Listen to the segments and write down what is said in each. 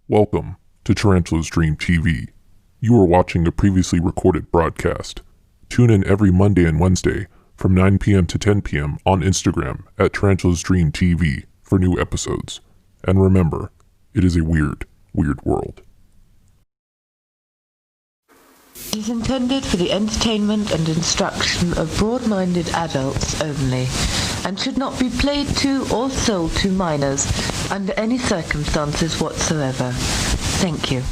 Welcome to TarantulasDreamTV. You are watching a previously recorded broadcast. Tune in every Monday and Wednesday from 9 p.m. to 10 p.m. on Instagram at TarantulasDreamTV for new episodes. And remember, it is a weird, weird world. It is intended for the entertainment and instruction of broad-minded adults only, and should not be played to or sold to minors under any circumstances whatsoever. Thank you.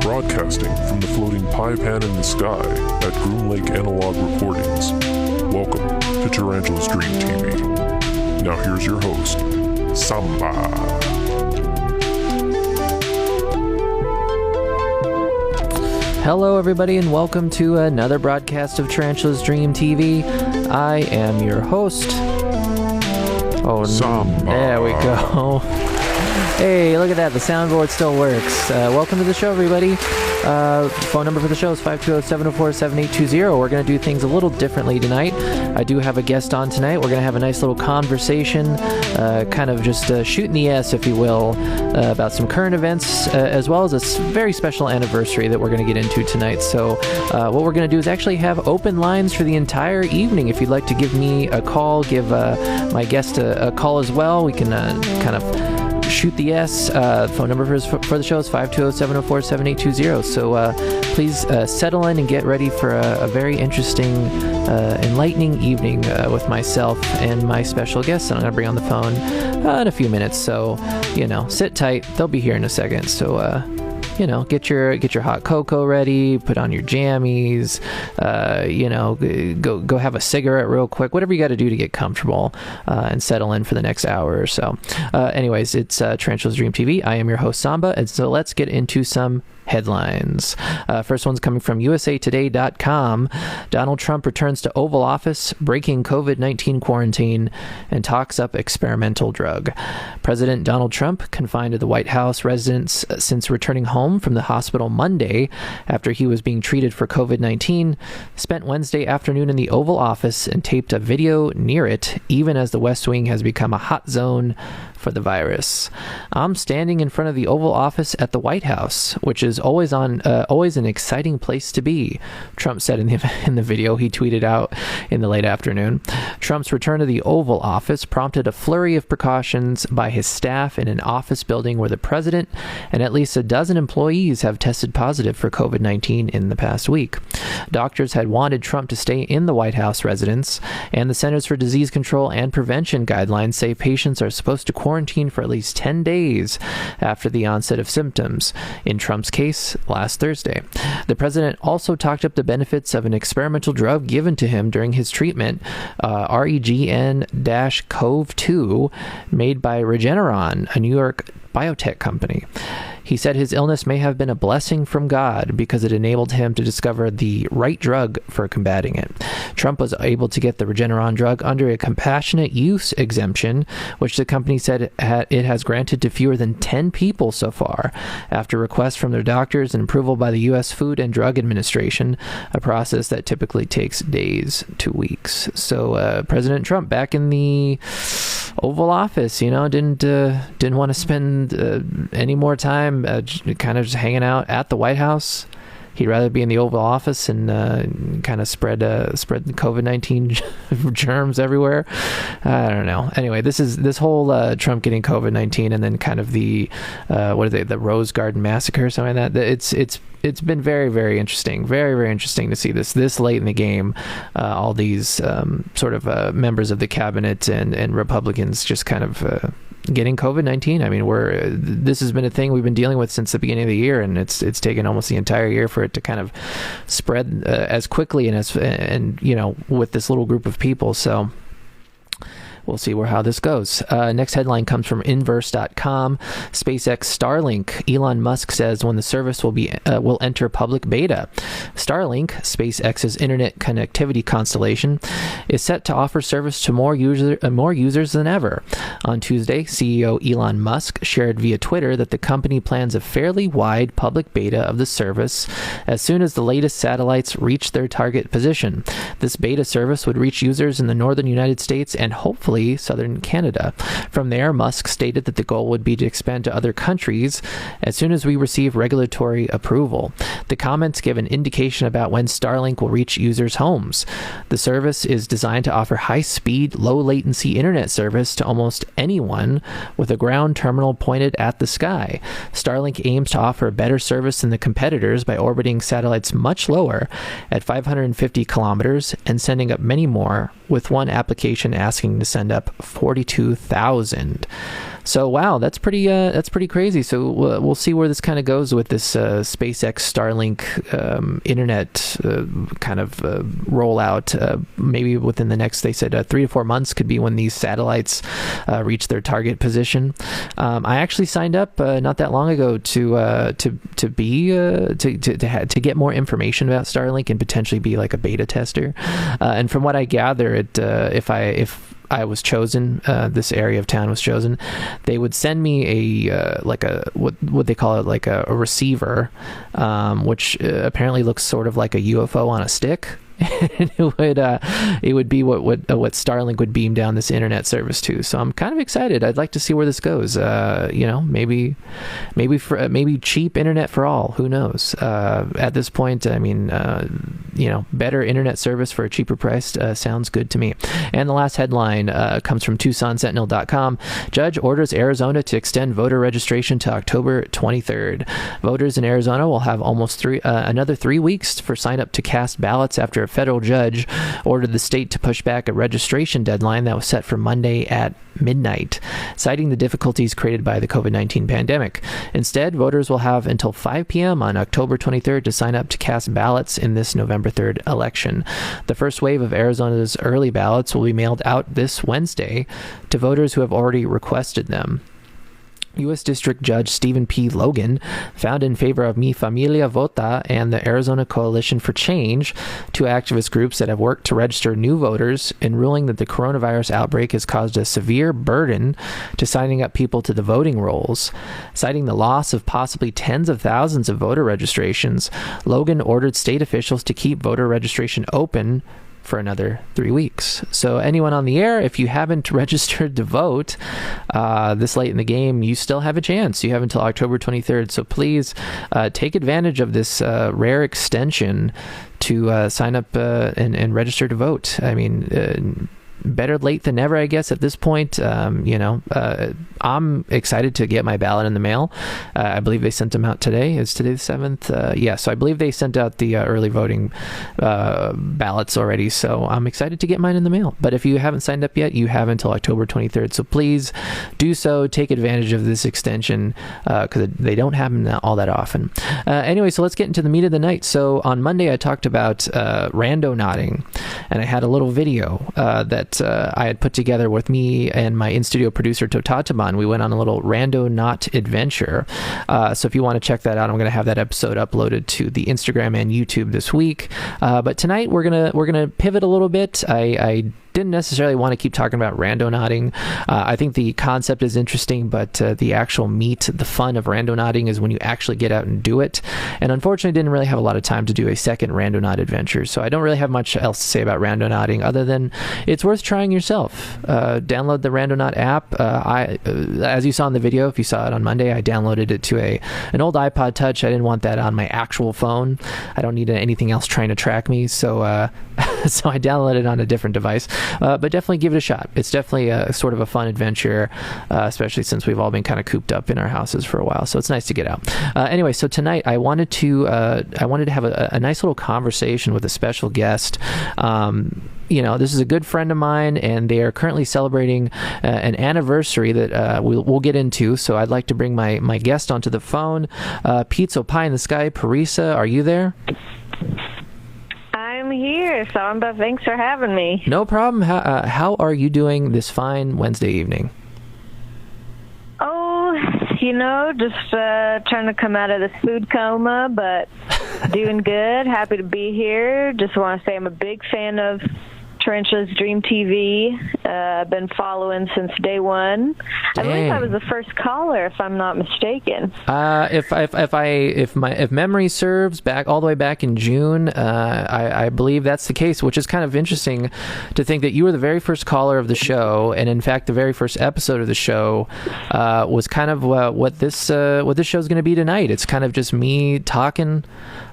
Broadcasting from the floating pie pan in the sky at Groom Lake Analog Recordings. Welcome to Tarantulas Dream TV. Now here's your host, Samba. Hello everybody and welcome to another broadcast of Tarantulas Dream TV. I am your host. Samba. There we go. Hey, look at that. The soundboard still works. Welcome to the show, everybody. Phone number for the show is 520-704-7820. We're going to do things a little differently tonight. I do have a guest on tonight. We're going to have a nice little conversation, kind of just shooting the ass, if you will, about some current events, as well as a very special anniversary that we're going to get into tonight. So what we're going to do is actually have open lines for the entire evening. If you'd like to give me a call, give my guest a call as well, we can kind of shoot the S. Phone number for the show is 520-704-7820. So please settle in and get ready for a very interesting, enlightening evening with myself and my special guest that I'm going to bring on the phone in a few minutes. So, sit tight. They'll be here in a second. So, get your hot cocoa ready, put on your jammies, go have a cigarette real quick, whatever you got to do to get comfortable and settle in for the next hour or so. Anyways, it's Tarantulas Dream TV. I am your host, Samba, and so let's get into some headlines. First one's coming from usatoday.com. Donald Trump returns to Oval Office, breaking COVID-19 quarantine, and talks up experimental drug. President Donald Trump, confined to the White House residence since returning home from the hospital Monday after he was being treated for COVID-19, spent Wednesday afternoon in the Oval Office and taped a video near it, even as the West Wing has become a hot zone for the virus. I'm standing in front of the Oval Office at the White House, which is always an exciting place to be, Trump said in the video he tweeted out in the late afternoon. Trump's return to the Oval Office prompted a flurry of precautions by his staff in an office building where the president and at least a dozen employees have tested positive for COVID-19 in the past week. Doctors had wanted Trump to stay in the White House residence, and the Centers for Disease Control and Prevention guidelines say patients are supposed to quarantine for at least 10 days after the onset of symptoms, in Trump's case, last Thursday. The president also talked up the benefits of an experimental drug given to him during his treatment, REGN-COV2, made by Regeneron, a New York biotech company. He said his illness may have been a blessing from God because it enabled him to discover the right drug for combating it. Trump was able to get the Regeneron drug under a compassionate use exemption, which the company said it has granted to fewer than 10 people so far, after requests from their doctors and approval by the U.S. Food and Drug Administration, a process that typically takes days to weeks. So President Trump back in the Oval Office, didn't want to spend any more time kind of just hanging out at the White House. he'd rather be in the Oval Office and kind of spread the COVID-19 germs everywhere. I don't know. Anyway, this whole Trump getting COVID-19 and then kind of the the Rose Garden massacre or something like that. It's been very, very interesting. Very, very interesting to see this late in the game. All these sort of members of the cabinet and Republicans just kind of getting COVID-19. I mean, this has been a thing we've been dealing with since the beginning of the year, and it's taken almost the entire year for it to kind of spread as quickly and with this little group of people. So we'll see how this goes. Next headline comes from Inverse.com. SpaceX Starlink. Elon Musk says when the service will enter public beta. Starlink, SpaceX's internet connectivity constellation, is set to offer service to more users than ever. On Tuesday, CEO Elon Musk shared via Twitter that the company plans a fairly wide public beta of the service as soon as the latest satellites reach their target position. This beta service would reach users in the northern United States and hopefully southern Canada. From there, Musk stated that the goal would be to expand to other countries as soon as we receive regulatory approval. The comments give an indication about when Starlink will reach users' homes. The service is designed to offer high-speed, low-latency internet service to almost anyone with a ground terminal pointed at the sky. Starlink aims to offer better service than the competitors by orbiting satellites much lower at 550 kilometers and sending up many more, with one application asking to send up 42,000. So wow, that's pretty crazy. So we'll see where this kind of goes with this SpaceX Starlink internet kind of rollout. Maybe within the next, they said 3 to 4 months could be when these satellites reach their target position. I actually signed up not that long ago to get more information about Starlink and potentially be like a beta tester. And from what I gather, if I was chosen, this area of town was chosen, they would send me what they call it, like a receiver, which apparently looks sort of like a UFO on a stick. And it would be what Starlink would beam down this internet service to. So I'm kind of excited. I'd like to see where this goes. Maybe cheap internet for all. Who knows? At this point, I mean, better internet service for a cheaper price sounds good to me. And the last headline comes from TucsonSentinel.com. Judge orders Arizona to extend voter registration to October 23rd. Voters in Arizona will have almost another 3 weeks for sign up to cast ballots after a federal judge ordered the state to push back a registration deadline that was set for Monday at midnight, citing the difficulties created by the COVID-19 pandemic. Instead, voters will have until 5 p.m. on October 23rd to sign up to cast ballots in this November 3rd election. The first wave of Arizona's early ballots will be mailed out this Wednesday to voters who have already requested them. U.S. District Judge Stephen P. Logan found in favor of Mi Familia Vota and the Arizona Coalition for Change, two activist groups that have worked to register new voters, in ruling that the coronavirus outbreak has caused a severe burden to signing up people to the voting rolls. Citing the loss of possibly tens of thousands of voter registrations, Logan ordered state officials to keep voter registration open for another 3 weeks. So anyone on the air, if you haven't registered to vote this late in the game, you still have a chance. You have until October 23rd. So please take advantage of this rare extension to sign up and register to vote. I mean, better late than never, I guess, at this point. I'm excited to get my ballot in the mail. I believe they sent them out today. Is today the 7th? So I believe they sent out the early voting ballots already. So I'm excited to get mine in the mail. But if you haven't signed up yet, you have until October 23rd. So please do so. Take advantage of this extension because they don't happen all that often. Anyway, so let's get into the meat of the night. So on Monday, I talked about rando nodding, and I had a little video that I had put together with me and my in-studio producer Totataban. We went on a little rando knot adventure. So if you want to check that out, I'm going to have that episode uploaded to the Instagram and YouTube this week. But tonight we're gonna pivot a little bit. I didn't necessarily want to keep talking about randonauting. I think the concept is interesting, but the actual meat, the fun of randonauting is when you actually get out and do it. And unfortunately, didn't really have a lot of time to do a second randonaut adventure. So I don't really have much else to say about randonauting other than it's worth trying yourself. Download the Randonaut app. As you saw in the video, if you saw it on Monday, I downloaded it to an old iPod Touch. I didn't want that on my actual phone. I don't need anything else trying to track me, so so I downloaded it on a different device. But definitely give it a shot. It's definitely a sort of a fun adventure, especially since we've all been kind of cooped up in our houses for a while. So it's nice to get out. Anyway, so tonight I wanted to have a nice little conversation with a special guest. This is a good friend of mine, and they are currently celebrating an anniversary that we'll get into. So I'd like to bring my guest onto the phone. Pizza Pie in the Sky, Parisa, are you there? I'm here, Samba. Thanks for having me. No problem. How are you doing this fine Wednesday evening? Oh, just trying to come out of this food coma, but doing good. Happy to be here. Just want to say I'm a big fan of TarantulasDreamTV. I've been following since day one. Dang. I believe I was the first caller, if I'm not mistaken. If memory serves, back all the way back in June, I believe that's the case, which is kind of interesting to think that you were the very first caller of the show, and in fact, the very first episode of the show was kind of what this show is going to be tonight. It's kind of just me talking,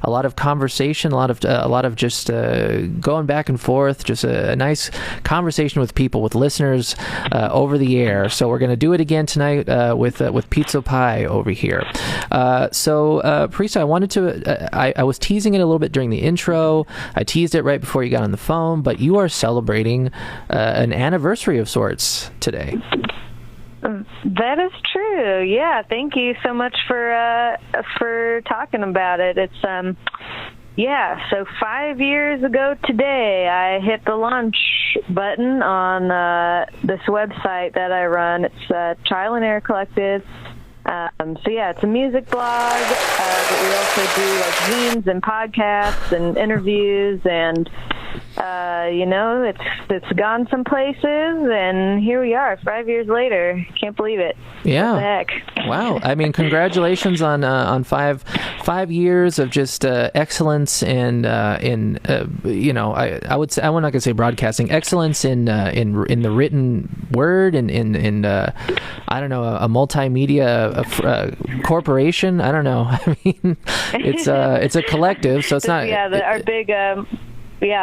a lot of conversation, a lot of just going back and forth, just a nice conversation with people, with listeners over the air. So we're going to do it again tonight with Pizza Pie over here. So Parisa, I was teasing it a little bit during the intro. I teased it right before you got on the phone, but you are celebrating an anniversary of sorts today. That is true. Yeah, thank you so much for talking about it. It's so 5 years ago today, I hit the launch button on this website that I run. It's Trial and Error Collective. It's a music blog, but we also do like zines and podcasts and interviews, and it's gone some places, and here we are 5 years later. Can't believe it. Yeah. What the heck? Wow. I mean, congratulations on 5 years of just excellence and I would say, I'm not gonna say broadcasting, excellence in the written word and in I don't know, a multimedia corporation. I don't know. I mean, it's a collective, so it's not. Yeah, our big.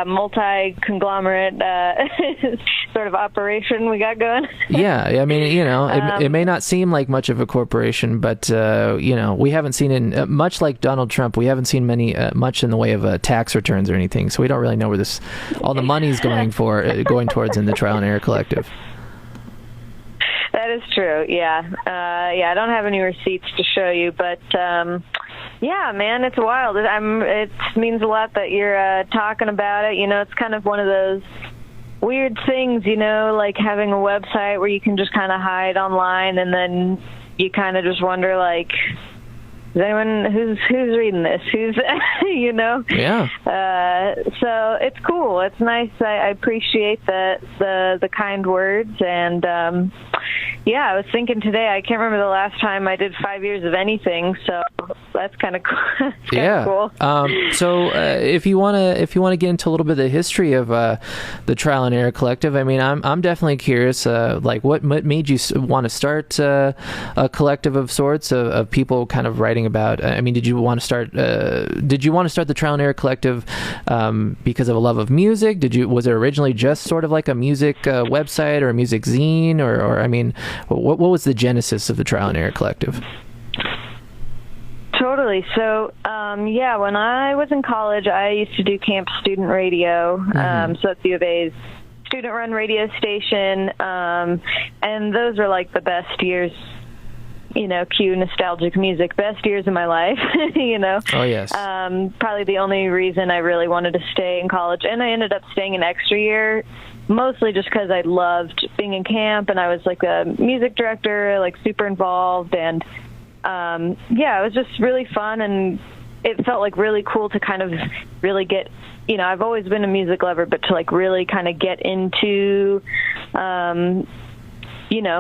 Multi-conglomerate sort of operation we got going. Yeah, I mean, it may not seem like much of a corporation, but we haven't seen much like Donald Trump. We haven't seen much in the way of tax returns or anything, so we don't really know where all the money's going towards in the Trial and Error Collective. That is true. Yeah. I don't have any receipts to show you, but yeah, man, it's wild. It means a lot that you're talking about it. It's kind of one of those weird things, like having a website where you can just kind of hide online, and then you kind of just wonder, like, is anyone who's reading this? Who's Yeah. So it's cool. It's nice. I appreciate the kind words, and I was thinking today, I can't remember the last time I did 5 years of anything, so that's kind of cool. Yeah. Cool. So if you want to get into a little bit of the history of the Trial and Error Collective, I mean, I'm definitely curious. Like, what made you want to start a collective of sorts of people kind of writing about? I mean, did you want to start the Trial and Error Collective because of a love of music? Was it originally just sort of like a music website or a music zine, or I mean, what was the genesis of the Trial and Error Collective? Totally. So, when I was in college, I used to do camp student radio. Mm-hmm. So that's U of A's student-run radio station, and those are like the best years. Cue nostalgic music, best years of my life. Oh yes. Probably the only reason I really wanted to stay in college, and I ended up staying an extra year, mostly just because I loved being in camp, and I was like a music director, like super involved, and it was just really fun and it felt like really cool to kind of really get, I've always been a music lover, but to like really kind of get into,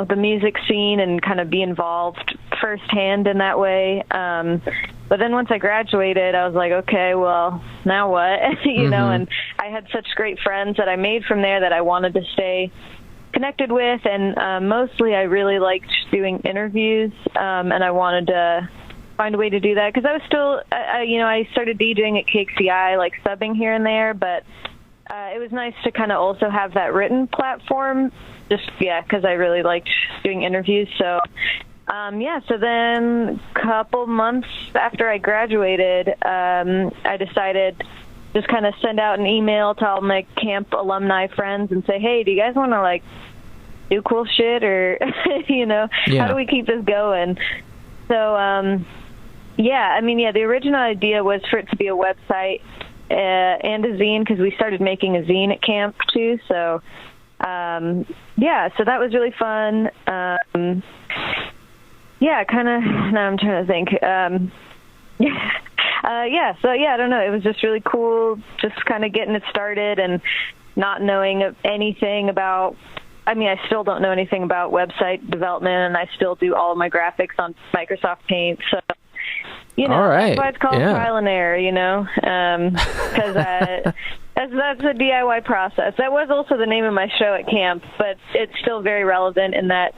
the music scene and kind of be involved firsthand in that way. But then once I graduated, I was like, okay, well, now what? And I had such great friends that I made from there that I wanted to stay connected with. And mostly I really liked doing interviews, and I wanted to find a way to do that because I was still, I started DJing at KXCI, like subbing here and there, but it was nice to kind of also have that written platform, because I really liked doing interviews. So, so then a couple months after I graduated, I decided just kind of send out an email to all my camp alumni friends and say, hey, do you guys want to like do cool shit or, how do we keep this going? So, the original idea was for it to be a website and a zine because we started making a zine at camp too. So, so that was really fun. Now I'm trying to think. I don't know. It was just really cool just kind of getting it started and not knowing anything about, I still don't know anything about website development, and I still do all of my graphics on Microsoft Paint. So, all right. That's why it's called trial and error, because that's a DIY process. That was also the name of my show at camp, but it's still very relevant in that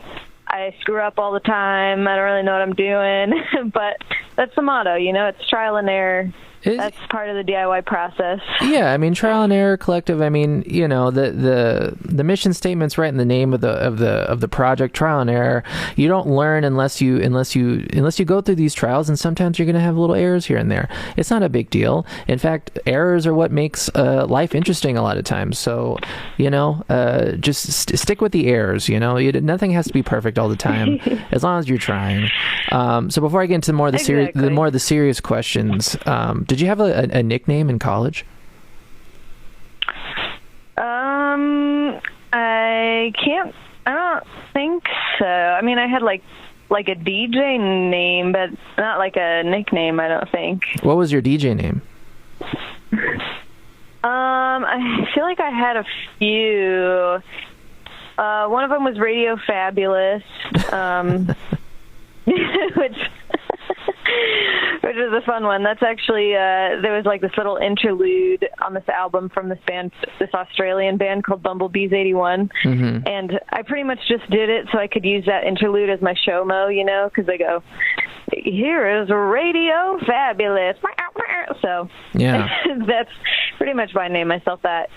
I screw up all the time. I don't really know what I'm doing, but that's the motto, it's trial and error. That's part of the DIY process. Yeah, trial and error collective. The mission statement's right in the name of the project. Trial and error. You don't learn unless you go through these trials, and sometimes you're going to have little errors here and there. It's not a big deal. In fact, errors are what makes life interesting a lot of times. So, just stick with the errors. Nothing has to be perfect all the time, as long as you're trying. So before I get into more of the serious questions, did you have a nickname in college? I don't think so. I had like a DJ name, but not like a nickname, I don't think. What was your DJ name? I feel like I had a few. One of them was Radio Fabulous, which is a fun one. That's actually, there was like this little interlude on this album from this Australian band called Bumblebees 81. And I pretty much just did it so I could use that interlude as my show-mo, because they go, here is Radio Fabulous. So that's pretty much why I named myself that.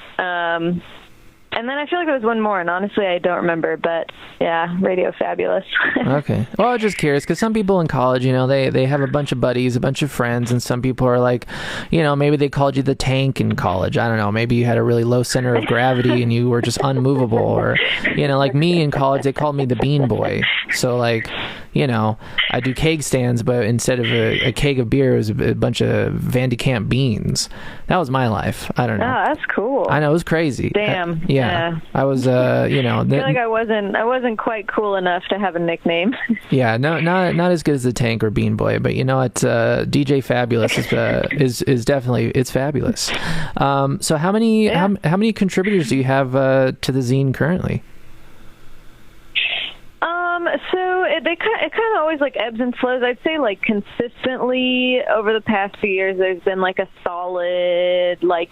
And then I feel like there was one more, and honestly, I don't remember, but yeah, Radio Fabulous. Okay. Well, I was just curious, because some people in college, they have a bunch of buddies, a bunch of friends, and some people are like, maybe they called you the Tank in college. I don't know. Maybe you had a really low center of gravity and you were just unmovable. Or, like me in college, they called me the Bean Boy. So, like, I do keg stands, but instead of a keg of beer, it was a bunch of Van de Kamp beans. That was my life. I don't know. Oh, that's cool. I know, it was crazy. Damn. Yeah. I was, I feel like I wasn't quite cool enough to have a nickname. Yeah, no, not as good as the Tank or Bean Boy, but it's DJ Fabulous is definitely, it's fabulous. So how many contributors do you have to the zine currently? So it kind of always like ebbs and flows. I'd say like consistently over the past few years, there's been like a solid like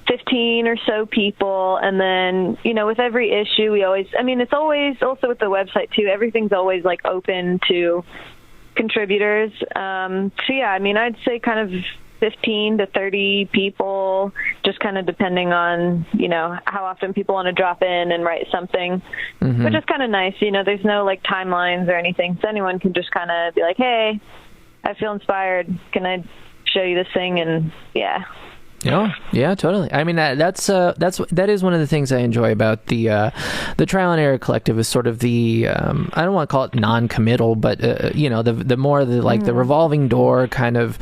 15 or so people. And then, with every issue, it's always also with the website too, everything's always like open to contributors. I'd say kind of 15 to 30 people, just kind of depending on, how often people want to drop in and write something, which is kind of nice. There's no like timelines or anything. So anyone can just kind of be like, hey, I feel inspired. Can I show you this thing? And yeah. Yeah, totally. I mean, that is one of the things I enjoy about the Trial and Error Collective is sort of the I don't want to call it non-committal, but the more the like the revolving door kind of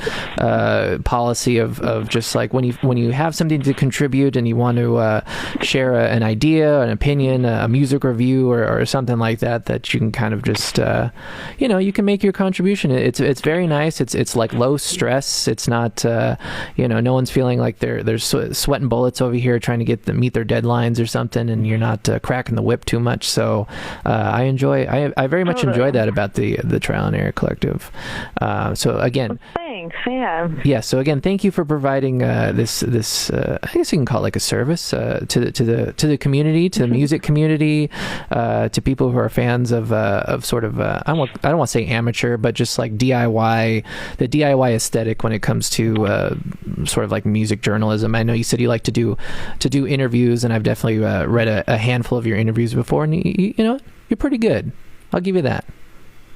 policy of just like when you have something to contribute and you want to share an idea, an opinion, a music review, or something like that you can kind of just you can make your contribution. It's very nice. It's like low stress. It's not no one's feeling like they're sweating bullets over here trying to meet their deadlines or something, and you're not cracking the whip too much. So I very much enjoy that about the Trial and Error Collective. So again, thanks. Yeah. So again, thank you for providing this I guess you can call it like a service to the community, to the music community, to people who are fans of sort of I don't want to say amateur, but just like DIY, the DIY aesthetic when it comes to sort of like music journalism. I know you said you like to do interviews, and I've definitely read a handful of your interviews before, and you're pretty good. I'll give you that.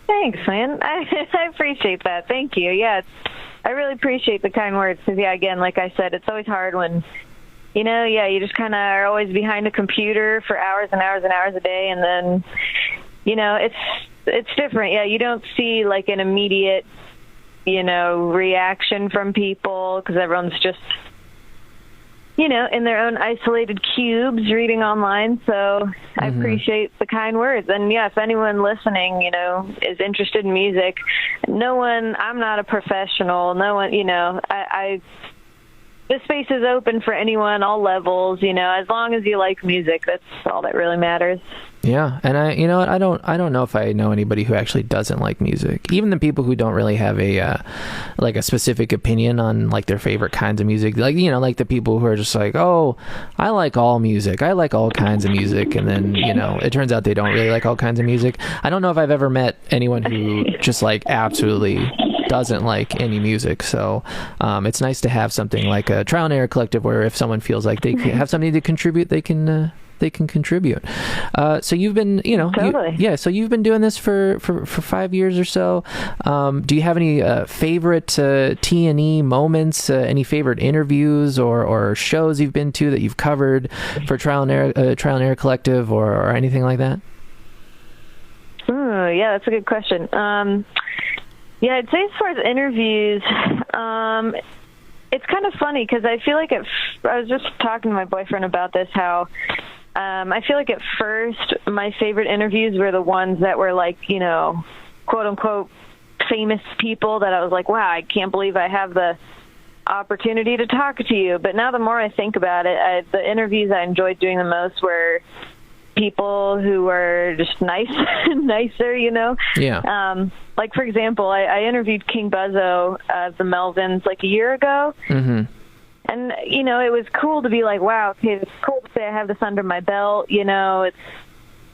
Thanks, man. I appreciate that. Thank you. Yeah, I really appreciate the kind words because, again, like I said, it's always hard when, you just kind of are always behind a computer for hours and hours and hours a day, and then, it's different. Yeah, you don't see like an immediate, reaction from people because everyone's just, in their own isolated cubes reading online. So I appreciate the kind words. And yeah, if anyone listening, is interested in music, I'm not a professional. No one, this space is open for anyone, all levels, as long as you like music, that's all that really matters. Yeah, and I don't know if I know anybody who actually doesn't like music. Even the people who don't really have a specific opinion on like their favorite kinds of music, like like the people who are just like, oh, I like all music, I like all kinds of music, and then it turns out they don't really like all kinds of music. I don't know if I've ever met anyone who just like absolutely doesn't like any music. So it's nice to have something like a Trial and Error Collective where if someone feels like they have something to contribute, they can contribute. So you've been, totally. So you've been doing this for 5 years or so. Do you have any favorite T&E moments, any favorite interviews or shows you've been to that you've covered for Trial and Error Collective or anything like that? Yeah, that's a good question. Yeah, I'd say as far as interviews, it's kind of funny because I feel like I was just talking to my boyfriend about this, how I feel like at first my favorite interviews were the ones that were like, quote unquote famous people that I was like, wow, I can't believe I have the opportunity to talk to you. But now the more I think about it, the interviews I enjoyed doing the most were people who were just nicer, Yeah. Like, for example, I interviewed King Buzzo of the Melvins like a year ago. Mm-hmm. And, it was cool to be like, wow, okay, it's cool to say I have this under my belt. It's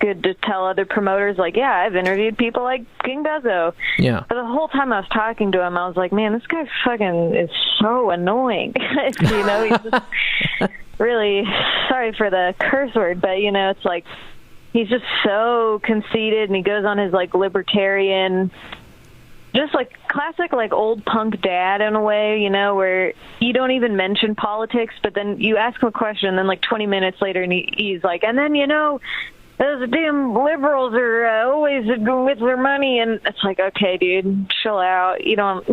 good to tell other promoters, like, yeah, I've interviewed people like King Buzzo. Yeah. But the whole time I was talking to him, I was like, man, this guy fucking is so annoying. He's just really, sorry for the curse word, but, it's like, he's just so conceited, and he goes on his, like, libertarian, just, like, classic, like, old punk dad in a way, where you don't even mention politics, but then you ask him a question, and then, like, 20 minutes later, and he's like, and then, those damn liberals are always with their money, and it's like, okay, dude, chill out. You don't...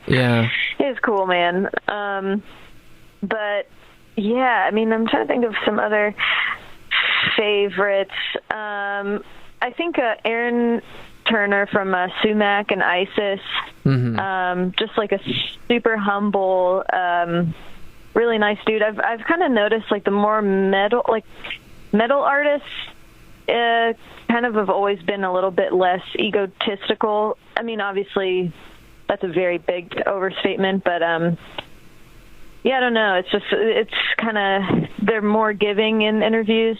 Yeah. It's cool, man. But, yeah, I mean, I'm trying to think of some other favorites. I think Aaron Turner from Sumac and ISIS, just like a super humble, really nice dude. I've kind of noticed like the more metal artists kind of have always been a little bit less egotistical. I mean, obviously that's a very big overstatement, but yeah, I don't know. It's kind of, they're more giving in interviews.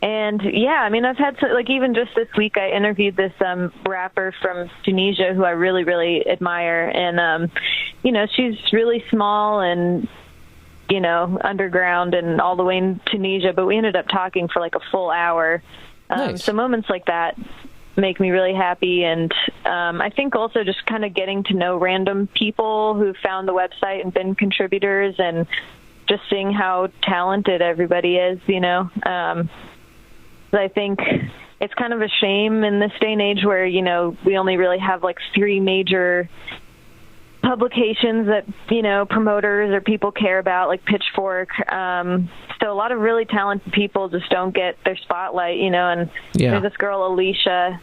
And yeah, I mean, I've had even just this week, I interviewed this rapper from Tunisia who I really, really admire. And, she's really small and, underground and all the way in Tunisia, but we ended up talking for like a full hour. Nice. So moments like that, make me really happy. And I think also just kind of getting to know random people who found the website and been contributors, and just seeing how talented everybody is, you know. I think it's kind of a shame in this day and age where, you know, we only really have like 3 major publications that, you know, promoters or people care about, like Pitchfork. So a lot of really talented people just don't get their spotlight, you know. And there's this girl, Alicia,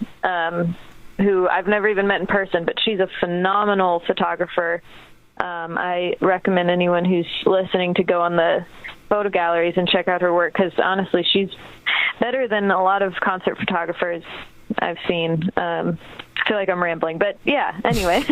who I've never even met in person, but she's a phenomenal photographer. I recommend anyone who's listening to go on the photo galleries and check out her work, because honestly, she's better than a lot of concert photographers I've seen. I feel like I'm rambling, but yeah. Anyway,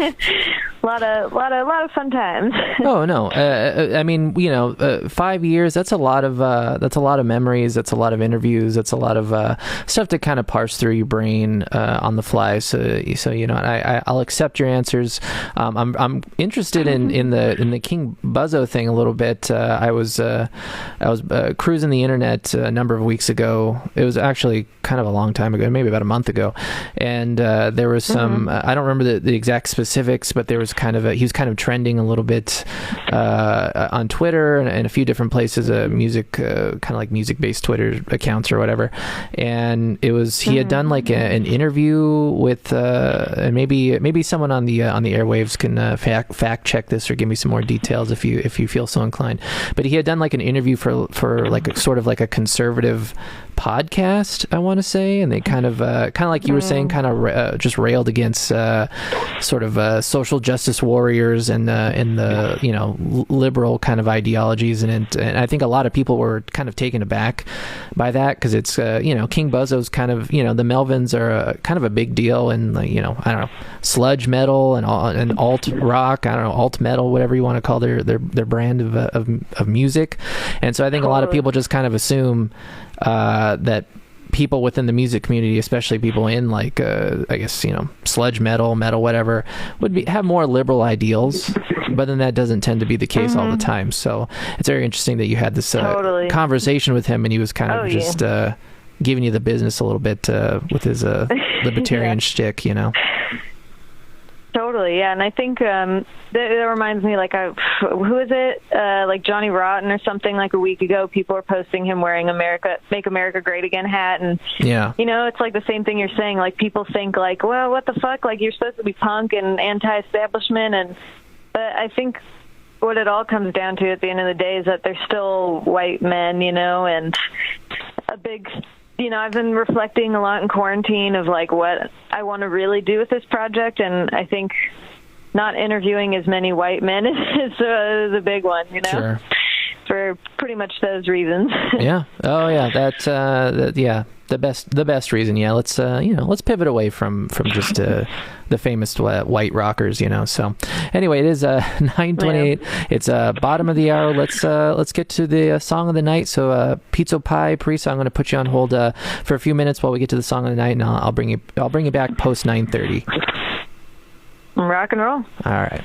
a lot of fun times. Oh no, I mean, you know, 5 years. That's a lot of memories. That's a lot of interviews. That's a lot of stuff to kind of parse through your brain on the fly. So you know, I'll accept your answers. I'm interested in the King Buzzo thing a little bit. I was cruising the internet a number of weeks ago. It was actually kind of a long time ago, maybe about a month ago, and there was some I don't remember the exact specifics, but there was he was kind of trending a little bit on Twitter and a few different places, music kind of like music-based Twitter accounts or whatever. And it was he had done like an interview with and maybe someone on the airwaves can fact check this or give me some more details if you feel so inclined. But he had done like an interview for like a sort of like a conservative podcast, I want to say, and they kind of like you were saying, kind of just railed against sort of social justice warriors and the you know, liberal kind of ideologies, and I think a lot of people were kind of taken aback by that, because it's you know, King Buzzo's kind of, you know, the Melvins are kind of a big deal, and like, you know, I don't know, sludge metal and alt rock, I don't know, alt metal, whatever you want to call their brand of music. And so I think a lot of people just kind of assume that people within the music community, especially people in like I guess, you know, sludge metal, whatever, would have more liberal ideals, but then that doesn't tend to be the case all the time. So it's very interesting that you had this conversation with him, and he was kind of just giving you the business a little bit with his libertarian shtick, you know. Totally, yeah. And I think that reminds me, like, who is it? Like Johnny Rotten or something, like a week ago, people were posting him wearing Make America Great Again hat. And, you know, it's like the same thing you're saying. Like, people think, like, well, what the fuck? Like, you're supposed to be punk and anti-establishment. But I think what it all comes down to at the end of the day is that they're still white men, you know, and a big... You know, I've been reflecting a lot in quarantine of like what I want to really do with this project, and I think not interviewing as many white men is a big one, you know, sure, for pretty much those reasons. Yeah. Oh yeah. Yeah. The best reason. Yeah. Let's you know, let's pivot away from just the famous white rockers, you know. So anyway, it is 9:28. It's bottom of the hour. Let's get to the song of the night. So Pizza Pie, Parisa, I'm going to put you on hold for a few minutes while we get to the song of the night, and I'll bring you back post 9:30. Rock and roll. All right.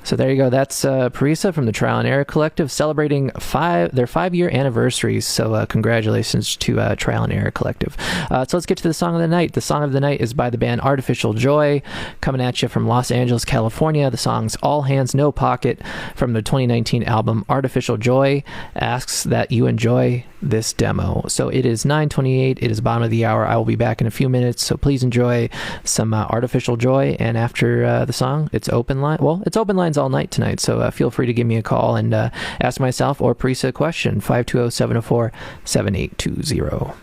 So there you go. That's Parisa from the Trial and Error Collective, celebrating their 5-year anniversaries. So congratulations to Trial and Error Collective. So let's get to the song of the night. The song of the night is by the band Artificial Joy, coming at you from Los Angeles, California. The song's All Hands No Pocket from the 2019 album Artificial Joy. Asks that you enjoy this demo. So it is 9:28. It is bottom of the hour. I will be back in a few minutes. So please enjoy some Artificial Joy. And after the song, it's open line. Well, it's open lines all night tonight, so feel free to give me a call and ask myself or Parisa a question. 520-704-7820.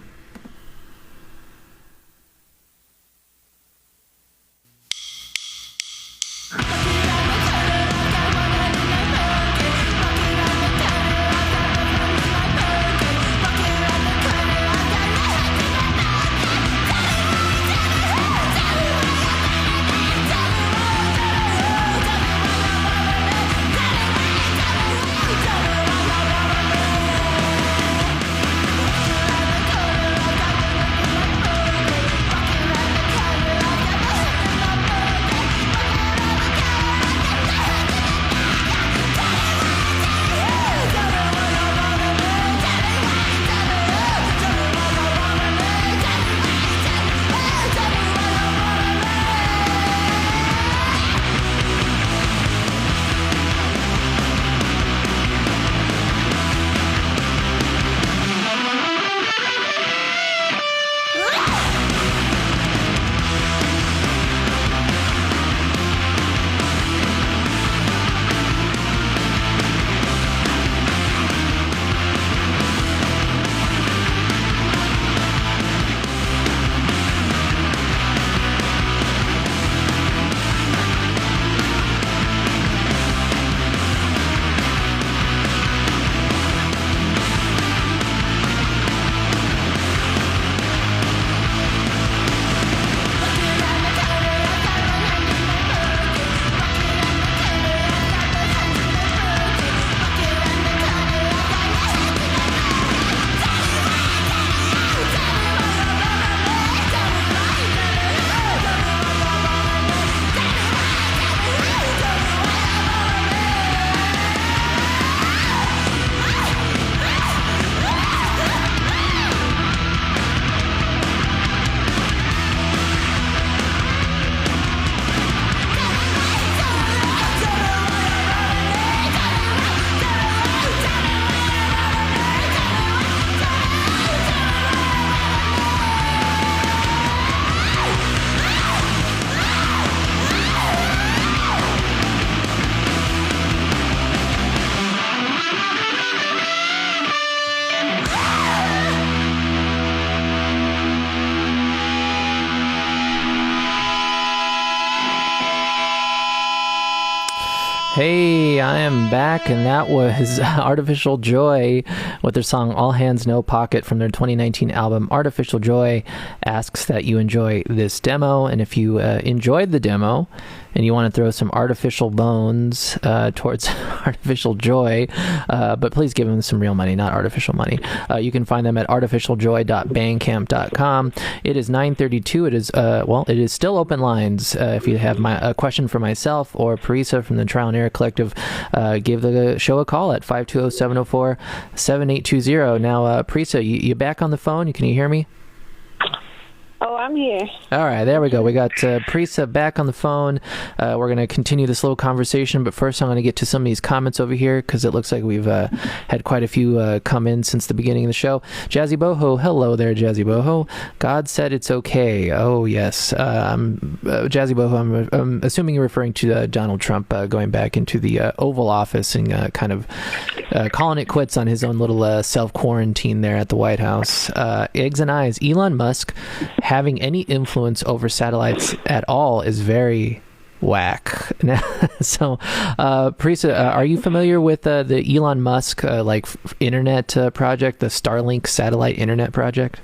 Hey, I am back, and that was Artificial Joy with their song All Hands No Pocket from their 2019 album Artificial Joy. Asks that you enjoy this demo, and if you enjoyed the demo and you want to throw some artificial bones towards Artificial Joy, but please give them some real money, not artificial money. You can find them at artificialjoy.bandcamp.com. It is 9:32. It is still open lines. If you have a question for myself or Parisa from the Trial and Error Collective, give the show a call at 520-704-7820. Now, Parisa, you back on the phone? Can you hear me? Oh, I'm here. All right, there we go. We got Parisa back on the phone. We're going to continue this little conversation, but first I'm going to get to some of these comments over here because it looks like we've had quite a few come in since the beginning of the show. Jazzy Boho, hello there, Jazzy Boho. God said it's okay. Oh, yes. Jazzy Boho, I'm assuming you're referring to Donald Trump going back into the Oval Office and kind of calling it quits on his own little self-quarantine there at the White House. Eggs and Eyes, Elon Musk having any influence over satellites at all is very whack. So, Parisa, are you familiar with the Elon Musk internet project, the Starlink satellite internet project?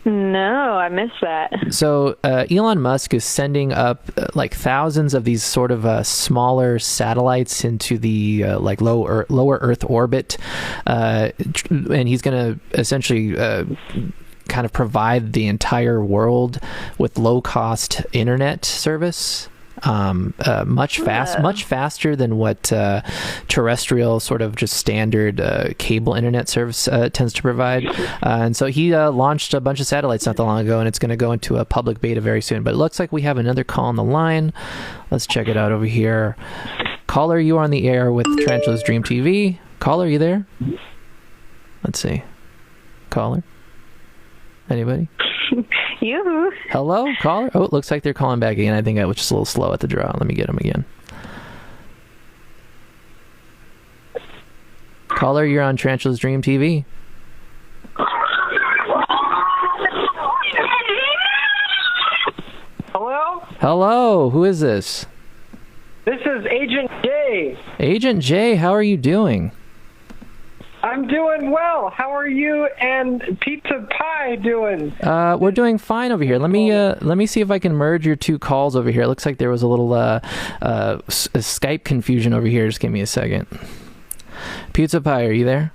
No, I missed that. So Elon Musk is sending up thousands of these sort of smaller satellites into the lower Earth orbit, and he's going to essentially kind of provide the entire world with low-cost internet service, much faster than what terrestrial sort of just standard cable internet service tends to provide. And so he launched a bunch of satellites not that long ago, and it's going to go into a public beta very soon. But it looks like we have another call on the line. Let's check it out over here. Caller, you are on the air with Tarantula's Dream TV. Caller, you there? Let's see. Caller? Anybody? You. Hello, caller? Oh, it looks like they're calling back again. I think I was just a little slow at the draw. Let me get them again. Caller, you're on Tarantula's Dream TV. Hello? Hello, who is this? This is Agent J. Agent J, how are you doing? I'm doing well. How are you and Pizza Pie doing? We're doing fine over here. Let me see if I can merge your two calls over here. It looks like there was a little Skype confusion over here. Just give me a second. Pizza Pie, are you there?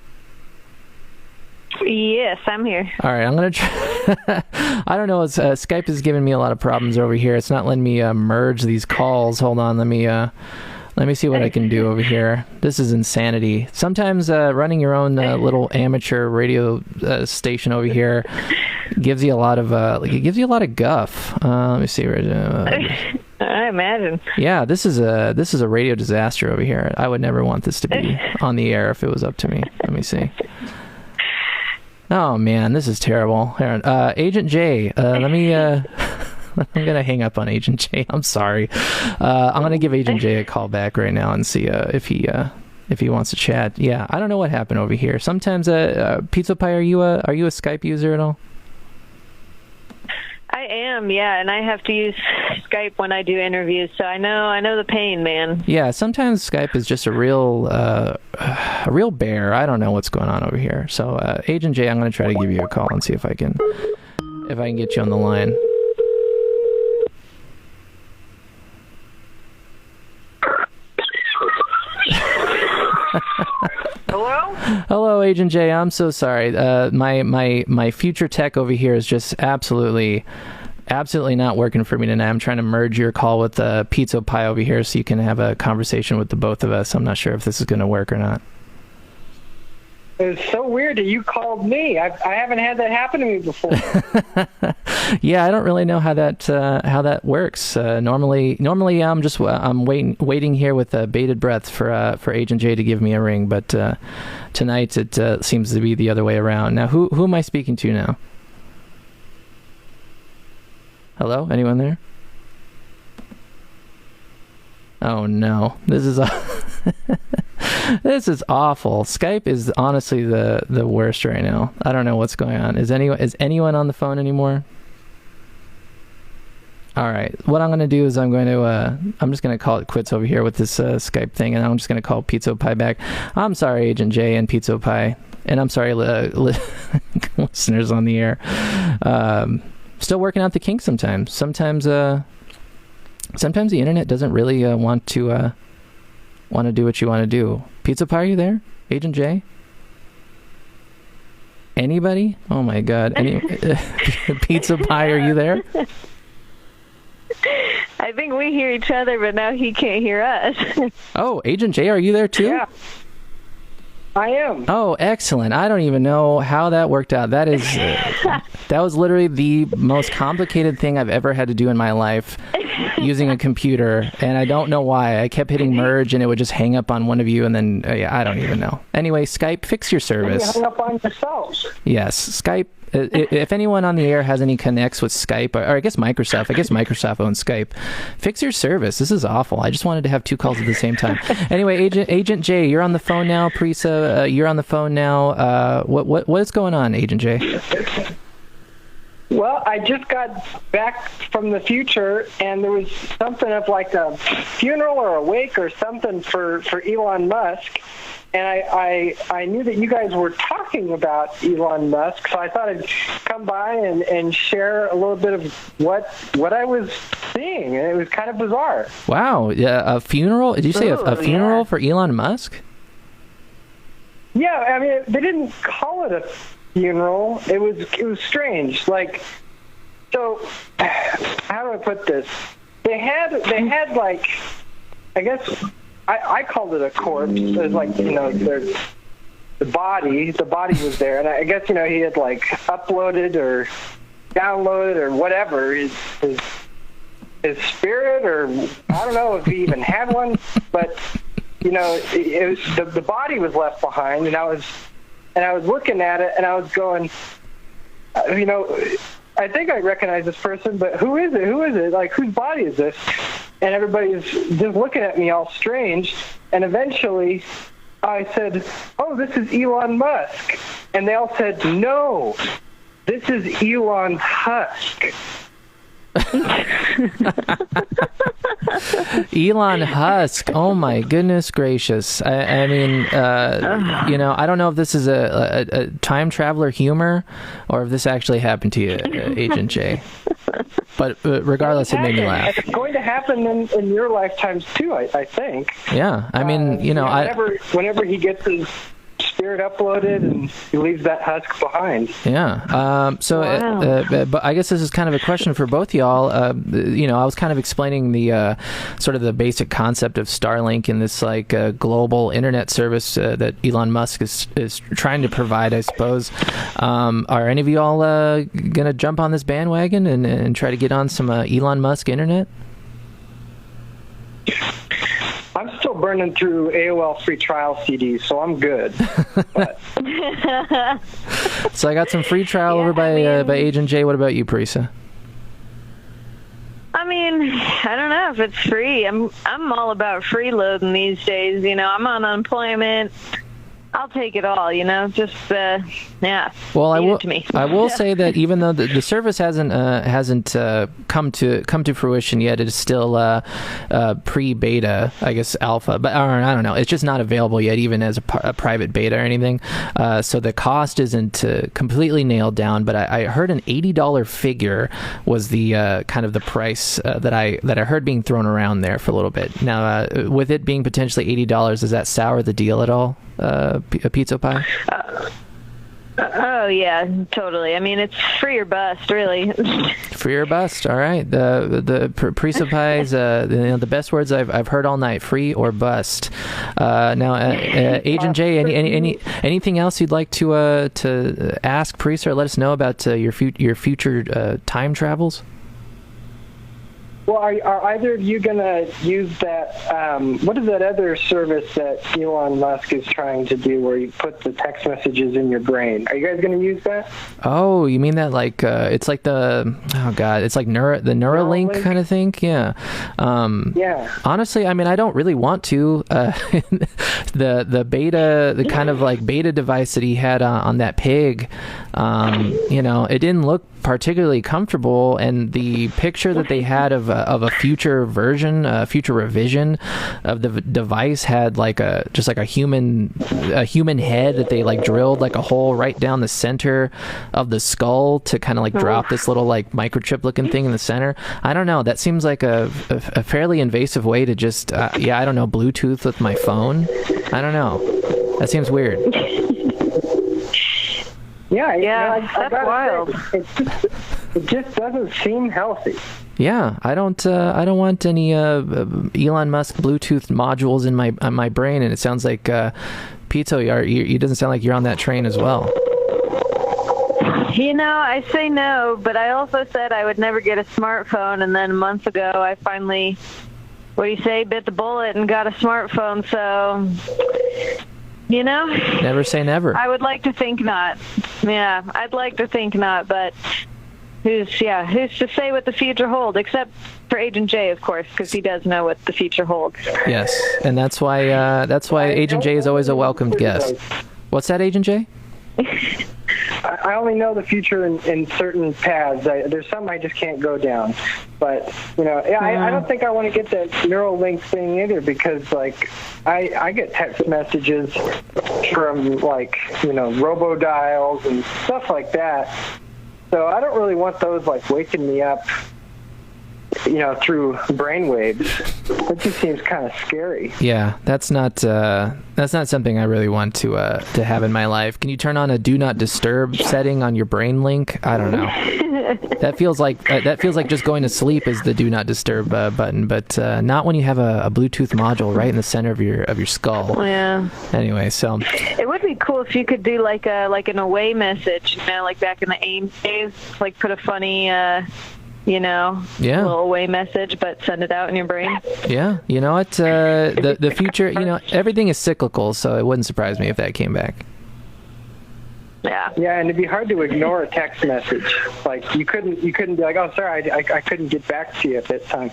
Yes, I'm here. All right, I'm going to try. I don't know. Skype is giving me a lot of problems over here. It's not letting me merge these calls. Hold on. Let me see what I can do over here. This is insanity. Sometimes running your own little amateur radio station over here gives you a lot of guff. Let me see. I imagine. Yeah, this is a radio disaster over here. I would never want this to be on the air if it was up to me. Let me see. Oh man, this is terrible. Here, Agent J, let me. I'm going to hang up on Agent J. I'm sorry. I'm going to give Agent J a call back right now and see if he wants to chat. Yeah, I don't know what happened over here. Sometimes, Pizza Pie, are you a Skype user at all? I am, yeah, and I have to use Skype when I do interviews, so I know the pain, man. Yeah, sometimes Skype is just a real bear. I don't know what's going on over here. So, Agent J, I'm going to try to give you a call and see if I can get you on the line. Hello? Hello, Agent J. I'm so sorry. My future tech over here is just absolutely not working for me tonight. I'm trying to merge your call with Pizza Pie over here so you can have a conversation with the both of us. I'm not sure if this is going to work or not. It's so weird that you called me. I haven't had that happen to me before. Yeah, I don't really know how that works. Normally I'm waiting here with bated breath for Agent J to give me a ring, but tonight it seems to be the other way around. Now, who am I speaking to now? Hello, anyone there? Oh no, this is this is awful. Skype is honestly the worst right now. I don't know what's going on. Is anyone on the phone anymore? All right. What I'm going to do is I'm just going to call it quits over here with this Skype thing, and I'm just going to call Pizza Pie back. I'm sorry, Agent J and Pizza Pie, and I'm sorry, listeners on the air. Still working out the kinks sometimes. Sometimes the internet doesn't really want to do what you want to do. Pizza Pie, are you there? Agent J? Anybody? Oh my God! Pizza Pie, are you there? I think we hear each other, but now he can't hear us. Oh, Agent J, are you there too? Yeah. I am. Oh, excellent. I don't even know how that worked out. That is, that was literally the most complicated thing I've ever had to do in my life using a computer, and I don't know why. I kept hitting merge, and it would just hang up on one of you, and then, I don't even know. Anyway, Skype, fix your service. You hung up on yourself. Yes, Skype. If anyone on the air has any connects with Skype, or I guess Microsoft owns Skype, fix your service. This is awful. I just wanted to have two calls at the same time. Anyway, Agent J, you're on the phone now. Parisa, you're on the phone now. What is going on, Agent J? Well, I just got back from the future, and there was something of like a funeral or a wake or something for Elon Musk. And I knew that you guys were talking about Elon Musk, so I thought I'd come by and share a little bit of what I was seeing, and it was kind of bizarre. Wow, a funeral? Did you say a funeral for Elon Musk? Yeah, I mean, they didn't call it a funeral. It was strange. Like, so how do I put this? They had like, I guess. I called it a corpse. It was like, the body was there, and I guess, he had like uploaded or downloaded or whatever his spirit, or I don't know if he even had one, but it was the body was left behind, and I was looking at it, and I was going, I think I recognize this person, but who is it? Who is it? Like, whose body is this? And everybody's just looking at me all strange. And eventually I said, oh, this is Elon Musk. And they all said, no, this is Elon Husk. Elon Husk. Oh my goodness gracious. I mean, I don't know if this is a time traveler humor or if this actually happened to you, Agent J. But regardless, it made me laugh. It's going to happen in your lifetimes too, I think. Yeah, I mean, whenever he gets his spirit uploaded and he leaves that husk behind. Yeah. But I guess this is kind of a question for both y'all. I was kind of explaining the sort of the basic concept of Starlink and this like global internet service that Elon Musk is trying to provide, I suppose. Are any of y'all gonna jump on this bandwagon and try to get on some Elon Musk internet? I'm still burning through AOL free trial CDs, so I'm good. So I got some free trial over by Agent J. What about you, Parisa? I mean, I don't know if it's free. I'm all about freeloading these days. I'm on unemployment. I'll take it all, just yeah. Well, I will say that even though the service hasn't come to fruition yet, it is still pre-beta, I guess alpha, but I don't know. It's just not available yet, even as a private beta or anything. So the cost isn't completely nailed down. But I heard an $80 figure was the kind of the price that I heard being thrown around there for a little bit. Now, with it being potentially $80, does that sour the deal at all? A Pizza Pie? Oh yeah, totally. I mean, it's free or bust, really. Free or bust. All right. The Pizza Pies. The best words I've heard all night. Free or bust. Now, Agent J. Anything else you'd like to ask Parisa or let us know about your future time travels? Well, are either of you going to use that, what is that other service that Elon Musk is trying to do where you put the text messages in your brain? Are you guys going to use that? Oh, you mean that like, it's like it's like the Neuralink kind of thing? Yeah. Yeah. Honestly, I mean, I don't really want to. The kind of like beta device that he had on that pig, it didn't look particularly comfortable, and the picture that they had of a future version, future revision of the device had like a human head that they like drilled like a hole right down the center of the skull to kind of like drop this little like microchip looking thing in the center. I don't know. That seems like a fairly invasive way to just I don't know, Bluetooth with my phone. I don't know. That seems weird. Yeah, that's wild. It just doesn't seem healthy. Yeah, I don't want any Elon Musk Bluetooth modules in my brain, and it sounds like Pito, you doesn't sound like you're on that train as well. I say no, but I also said I would never get a smartphone, and then months ago I finally, bit the bullet and got a smartphone, so... Never say never. I would like to think not. Yeah, I'd like to think not, but who's to say what the future holds, except for Agent J, of course, because he does know what the future holds. Yes, and that's why Agent J is always a welcomed guest. What's that, Agent J? I only know the future in certain paths. There's some I just can't go down. But, I don't think I want to get that Neuralink thing either, because, like, I get text messages from, like, robodials and stuff like that. So I don't really want those, like, waking me up, through brainwaves. It just seems kind of scary. Yeah, that's not something I really want to have in my life. Can you turn on a do not disturb setting on your brain link? I don't know. That feels like just going to sleep is the do not disturb button, but not when you have a Bluetooth module right in the center of your skull. Yeah. Anyway, so it would be cool if you could do like an away message, like back in the AIM days, like put a funny little away message, but send it out in your brain. Yeah, you know what? The future, everything is cyclical, so it wouldn't surprise me if that came back. Yeah. Yeah, and it'd be hard to ignore a text message. Like you couldn't be like, oh, sorry, I couldn't get back to you at that time.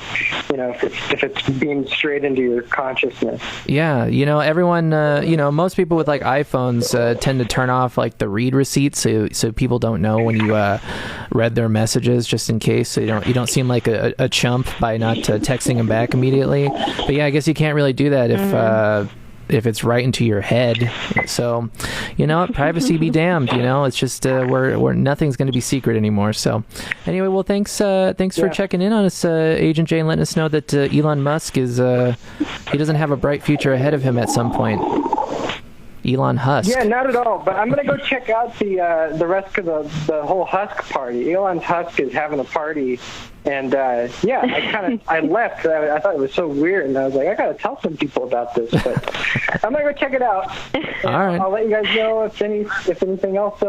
If it's beamed straight into your consciousness. Yeah, everyone, most people with like iPhones tend to turn off like the read receipts, so people don't know when you read their messages, just in case, so you don't seem like a chump by not texting them back immediately. But yeah, I guess you can't really do that if it's right into your head. So, privacy be damned. It's just where nothing's going to be secret anymore. So, anyway, well, thanks for checking in on us, Agent J, and letting us know that Elon Musk is he doesn't have a bright future ahead of him at some point. Elon Husk. Yeah, not at all. But I'm going to go check out the rest of the whole Husk party. Elon's Husk is having a party. And, I left. I thought it was so weird, and I was like, I got to tell some people about this. But I'm going to go check it out. All right. I'll let you guys know if anything else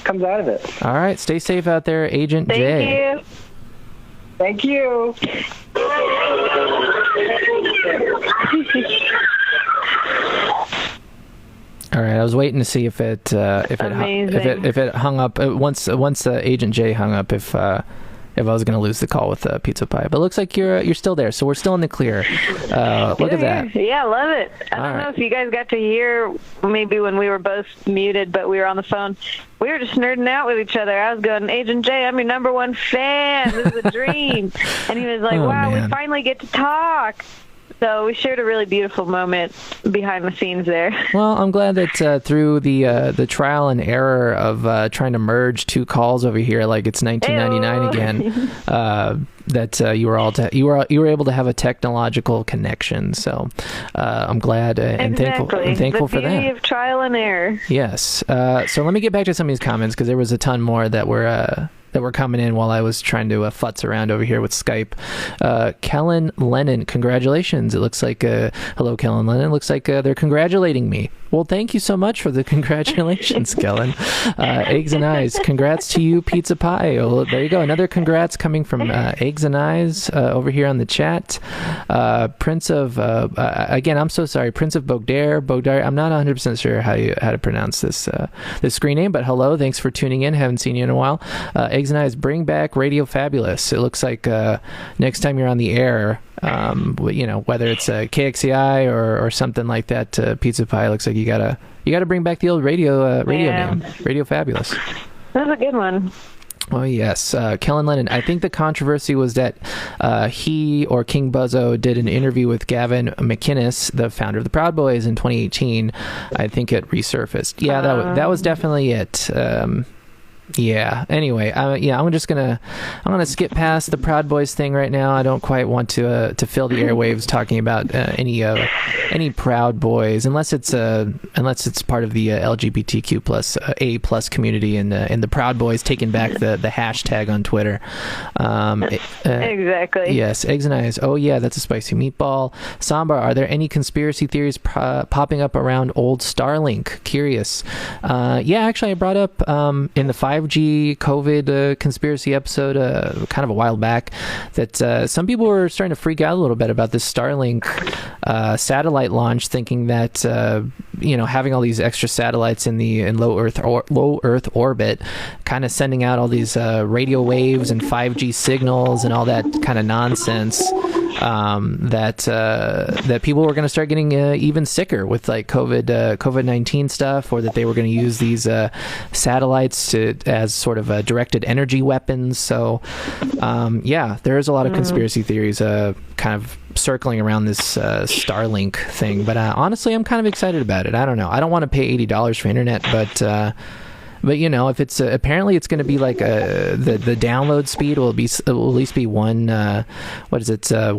comes out of it. All right. Stay safe out there, Agent J. Thank you. All right, I was waiting to see if it hung up once Agent J hung up, if I was going to lose the call with Pizza Pie. But it looks like you're still there, so we're still in the clear. Look at that. Yeah, love it. I don't know if you guys got to hear maybe when we were both muted, but we were on the phone. We were just nerding out with each other. I was going, Agent J, I'm your number one fan. This is a dream. And he was like, wow, man, we finally get to talk. So we shared a really beautiful moment behind the scenes there. Well, I'm glad that through the trial and error of trying to merge two calls over here, like it's 1999 again, that you were able to have a technological connection. So I'm glad and thankful for that. The beauty of trial and error. Yes. So let me get back to some of these comments, because there was a ton more that were that were coming in while I was trying to futz around over here with Skype. Kellen Lennon, congratulations. It looks like, hello, Kellen Lennon. Looks like they're congratulating me. Well, thank you so much for the congratulations, Kellen. Eggs and Eyes, congrats to you, Pizza Pie. Well, there you go. Another congrats coming from Eggs and Eyes over here on the chat. Prince of, again, I'm so sorry, Prince of Bogdare. I'm not 100% sure how to pronounce this screen name, but hello, thanks for tuning in. Haven't seen you in a while. Eggs and Eyes, bring back Radio Fabulous. It looks like next time you're on the air, whether it's KXCI or something like that, Pizza Pie, looks like you gotta bring back the old radio name, Radio Fabulous. That's a good one. Oh, yes. Kellen Lennon, I think the controversy was that he or King Buzzo did an interview with Gavin McInnes, the founder of the Proud Boys, in 2018. I think it resurfaced. Yeah, that was definitely it. Yeah. Anyway, I'm gonna skip past the Proud Boys thing right now. I don't quite want to fill the airwaves talking about any Proud Boys unless it's part of the LGBTQ plus A plus community and the Proud Boys taking back the hashtag on Twitter. Exactly. Yes. Eggs and Eyes. Oh yeah, that's a spicy meatball. Samba, are there any conspiracy theories popping up around old Starlink? Curious. Yeah, actually, I brought up in the 5G COVID conspiracy episode kind of a while back that some people were starting to freak out a little bit about this Starlink satellite launch, thinking that having all these extra satellites in low Earth orbit, kind of sending out all these radio waves and 5G signals and all that kind of nonsense, that people were going to start getting even sicker with like COVID-19 stuff, or that they were going to use these satellites as sort of directed energy weapons. So yeah, there is a lot of conspiracy theories kind of circling around this Starlink thing, but honestly, I'm kind of excited about it. I don't know. I don't want to pay $80 for internet, but if it's apparently it's going to be like the download speed will at least be 1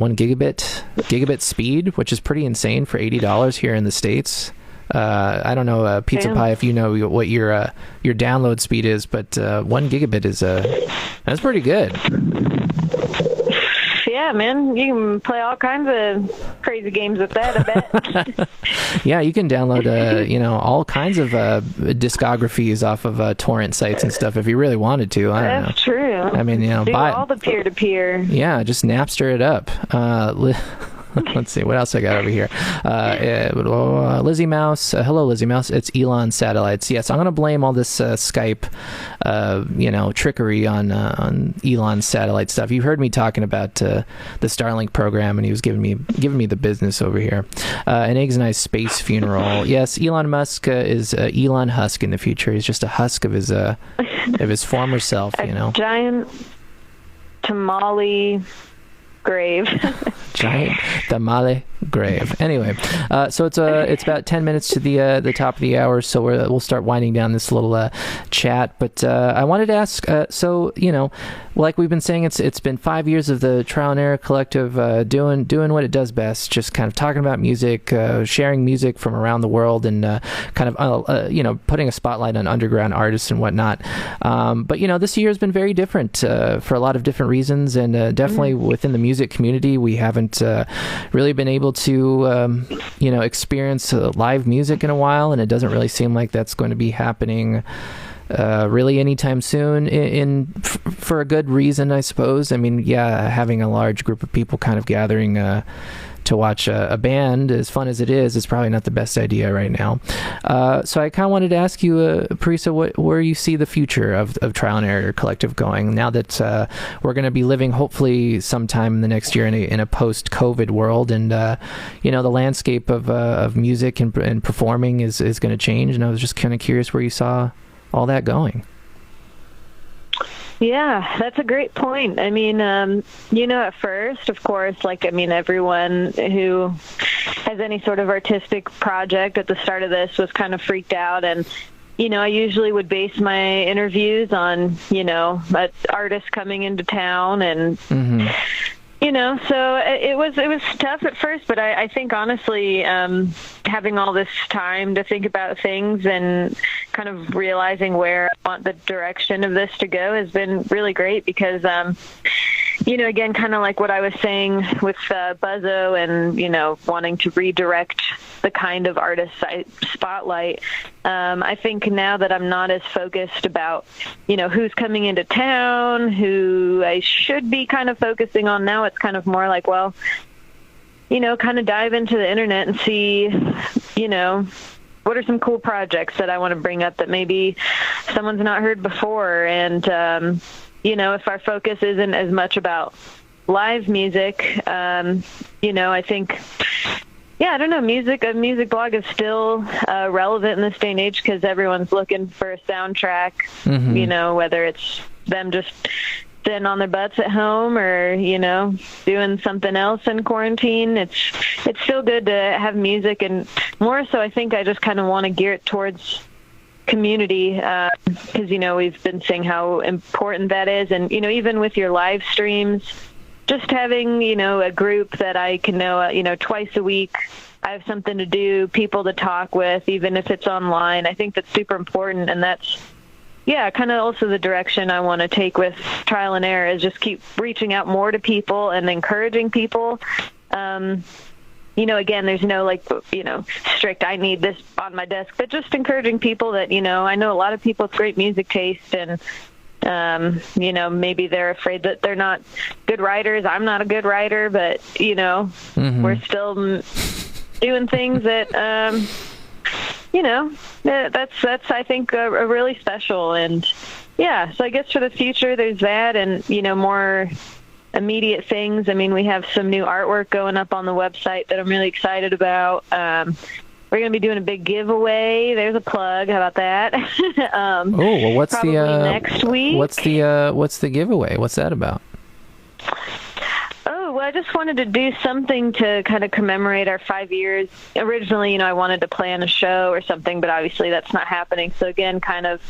gigabit speed, which is pretty insane for $80 here in the States. I don't know, Pizza Pie, if you know what your download speed is, but 1 gigabit is that's pretty good. Yeah, man, you can play all kinds of crazy games with that, I bet. Yeah, you can download all kinds of discographies off of torrent sites and stuff if you really wanted to. I don't know. That's true. I mean, do all the peer-to-peer. Yeah, just Napster it up. Let's see what else I got over here. Lizzie Mouse, hello Lizzie Mouse. It's Elon satellites. Yes, I'm gonna blame all this Skype, trickery on Elon's satellite stuff. You've heard me talking about the Starlink program, and he was giving me the business over here. An Eggs and Eyes space funeral. Yes, Elon Musk is Elon Husk in the future. He's just a husk of his former self. Giant tamale grave. Giant tamale grave. Anyway, so it's about 10 minutes to the top of the hour, so we'll start winding down this little chat. But I wanted to ask, like we've been saying, it's been 5 years of the Trial and Error Collective doing what it does best, just kind of talking about music, sharing music from around the world, and kind of putting a spotlight on underground artists and whatnot. But this year has been very different for a lot of different reasons, and definitely within the music community, we haven't really been able to experience live music in a while, and it doesn't really seem like that's going to be happening really anytime soon, for a good reason, I suppose. I mean, yeah, having a large group of people kind of gathering to watch a band, as fun as it is probably not the best idea right now. So I kind of wanted to ask you, Parisa, where you see the future of Trial and Error Collective going now that we're going to be living hopefully sometime in the next year in a post-COVID world, and the landscape of music and performing is going to change, and I was just kind of curious where you saw all that going. Yeah, that's a great point. I mean, at first, of course, everyone who has any sort of artistic project at the start of this was kind of freaked out. And, I usually would base my interviews on, artists coming into town and, So it was tough at first, but I think honestly, having all this time to think about things and kind of realizing where I want the direction of this to go has been really great because, again, kind of like what I was saying with Buzzo and, wanting to redirect the kind of artist I spotlight. I think now that I'm not as focused about, who's coming into town, who I should be kind of focusing on now, it's kind of more like, well, kind of dive into the internet and see, what are some cool projects that I want to bring up that maybe someone's not heard before. And, if our focus isn't as much about live music, I think, I don't know, a music blog is still relevant in this day and age because everyone's looking for a soundtrack, whether it's them just sitting on their butts at home or, doing something else in quarantine. It's still good to have music, and more so I think I just kind of want to gear it towards community because, we've been seeing how important that is. And, even with your live streams, just having, a group that I can know, twice a week, I have something to do, people to talk with, even if it's online. I think that's super important. And that's, kind of also the direction I want to take with Trial and Error is just keep reaching out more to people and encouraging people. Again, there's no strict, I need this on my desk, but just encouraging people that, I know a lot of people with great music taste and, maybe they're afraid that they're not good writers. I'm not a good writer, but, we're still doing things that, that's, I think, a really special. And, so I guess for the future, there's that and, more immediate things. I mean, we have some new artwork going up on the website that I'm really excited about. We're going to be doing a big giveaway. There's a plug. How about that? What's probably next week? What's the giveaway? What's that about? Oh, well, I just wanted to do something to kind of commemorate our 5 years. Originally, I wanted to plan a show or something, but obviously that's not happening. So again, kind of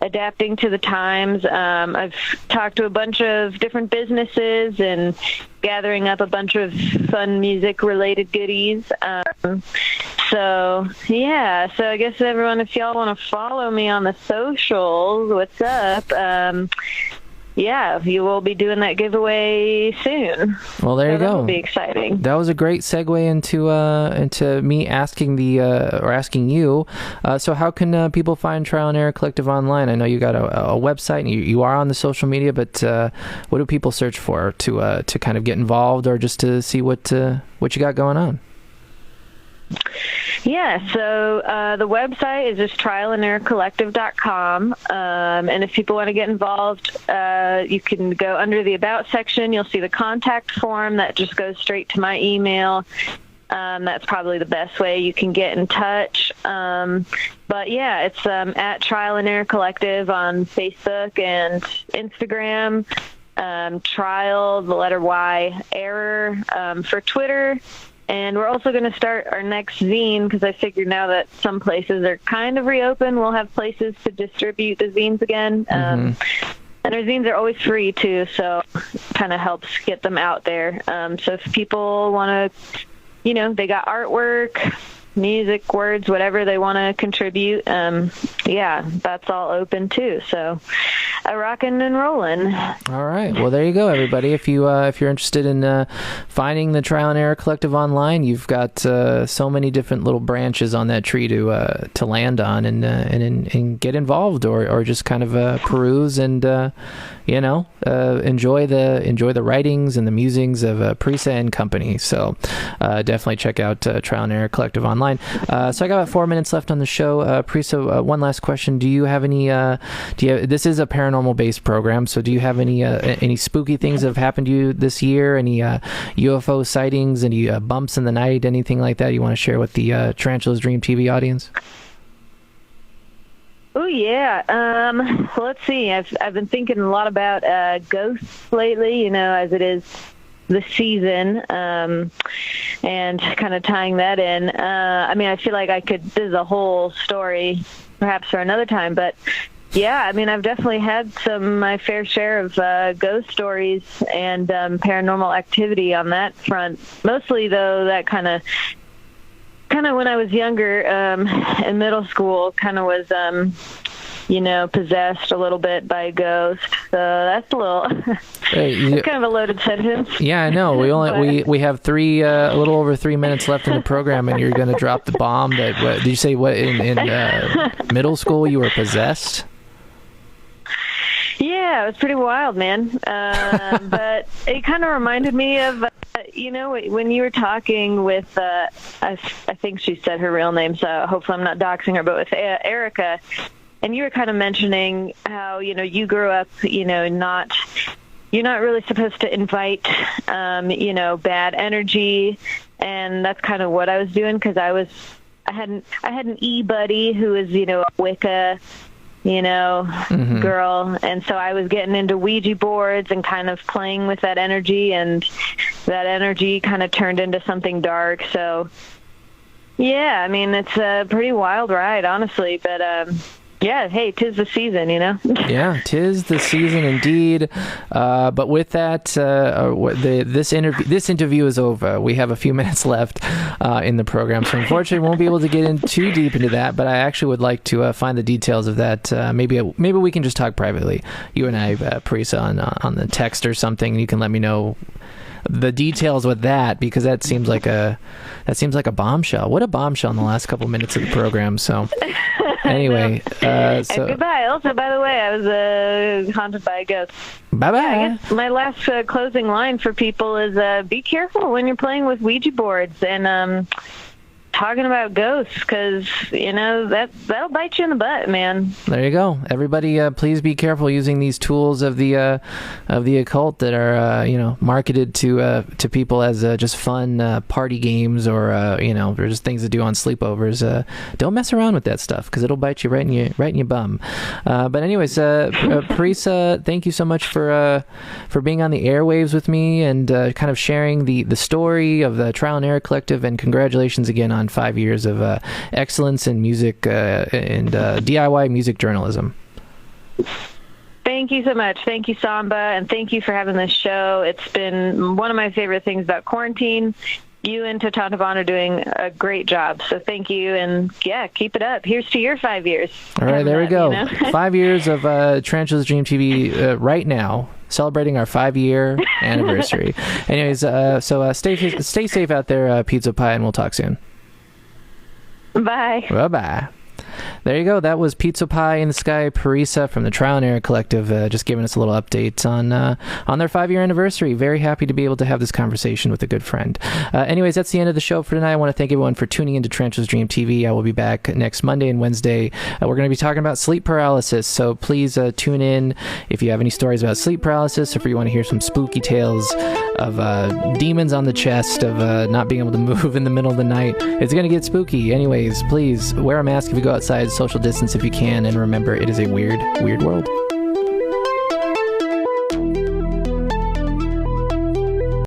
adapting to the times. I've talked to a bunch of different businesses and gathering up a bunch of fun music-related goodies. So I guess everyone, if y'all want to follow me on the socials, what's up? You will be doing that giveaway soon. Well, there you go. That'll be exciting. That was a great segue into me asking asking you. So how can people find Trial and Error Collective online? I know you got a website and you are on the social media, but what do people search for to kind of get involved or just to see what you got going on? So the website is just trialanderrorcollective.com. And if people want to get involved, you can go under the About section. You'll see the contact form that just goes straight to my email. That's probably the best way you can get in touch. It's at Trial and Error Collective on Facebook and Instagram. Trial, the letter Y, Error for Twitter. And we're also going to start our next zine because I figured now that some places are kind of reopened, we'll have places to distribute the zines again. And our zines are always free, too, so it kind of helps get them out there. So if people want to, they got artwork, music, words, whatever they want to contribute, that's all open, too. So rocking and rolling. All right. Well, there you go, everybody. If you're interested in finding the Trial and Error Collective online, you've got so many different little branches on that tree to land on and get involved or just kind of peruse and enjoy the writings and the musings of Parisa and company. So definitely check out Trial and Error Collective online. So I got about 4 minutes left on the show. Parisa, one last question. Do you have any? This is a paranormal based program, so do you have any spooky things that have happened to you this year? Any UFO sightings? Any bumps in the night? Anything like that you want to share with the Tarantulas Dream TV audience? Oh yeah. Well, let's see. I've been thinking a lot about ghosts lately. As it is the season, and kind of tying that in. I feel like this is a whole story, perhaps for another time, but Yeah, I mean, I've definitely had my fair share of ghost stories and paranormal activity on that front. Mostly, though, that kind of when I was younger, in middle school, kind of was, possessed a little bit by a ghost. So that's a little, it's kind of a loaded sentence. Yeah, I know. We have a little over 3 minutes left in the program, and you're going to drop the bomb. Did you say in middle school you were possessed? Yeah, it was pretty wild, man. But it kind of reminded me of, when you were talking with, I think she said her real name, so hopefully I'm not doxing her, but with Erica, and you were kind of mentioning how, you grew up, you're not really supposed to invite, bad energy, and that's kind of what I was doing, because I had an E-buddy who was, a Wicca, girl. And so I was getting into Ouija boards and kind of playing with that energy, and that energy kind of turned into something dark. So, yeah, I mean, it's a pretty wild ride, honestly. But, yeah, hey, 'tis the season, Yeah, 'tis the season indeed. But with that, this interview is over. We have a few minutes left in the program, so unfortunately, we won't be able to get in too deep into that. But I actually would like to find the details of that. Maybe we can just talk privately, you and I, Parisa, on the text or something, and you can let me know the details with that, because that seems like a bombshell. What a bombshell in the last couple minutes of the program. So anyway, so goodbye. Also, by the way, I was haunted by a ghost. Bye bye. Yeah, I guess my last closing line for people is be careful when you're playing with Ouija boards and talking about ghosts, because that'll bite you in the butt, man. There you go. Everybody, please be careful using these tools of the occult that are marketed to people as just fun party games, or or just things to do on sleepovers. Don't mess around with that stuff, because it'll bite you right in your bum. But anyways, Parisa, thank you so much for being on the airwaves with me and kind of sharing the story of the Trial and Error Collective, and congratulations again on 5 years of excellence in music and DIY music journalism. Thank you so much. Thank you, Samba, and thank you for having this show. It's been one of my favorite things about quarantine. You and Totontavan are doing a great job, so thank you, and yeah, keep it up. Here's to your 5 years. All right, there we go. 5 years of Tarantulas Dream TV right now, celebrating our 5-year anniversary. Anyways, so stay safe out there, Pizza Pie, and we'll talk soon. Bye. Bye-bye. There you go. That was Pizza Pie in the Sky, Parisa from the Trial and Error Collective, just giving us a little update on their 5-year anniversary. Very happy to be able to have this conversation with a good friend. Anyways, that's the end of the show for tonight. I want to thank everyone for tuning into Tarantulas Dream TV. I will be back next Monday and Wednesday. We're going to be talking about sleep paralysis, so please tune in if you have any stories about sleep paralysis, or if you want to hear some spooky tales of demons on the chest, of not being able to move in the middle of the night. It's going to get spooky. Anyways, please wear a mask if you go outside, social distance if you can, and remember, it is a weird, weird world.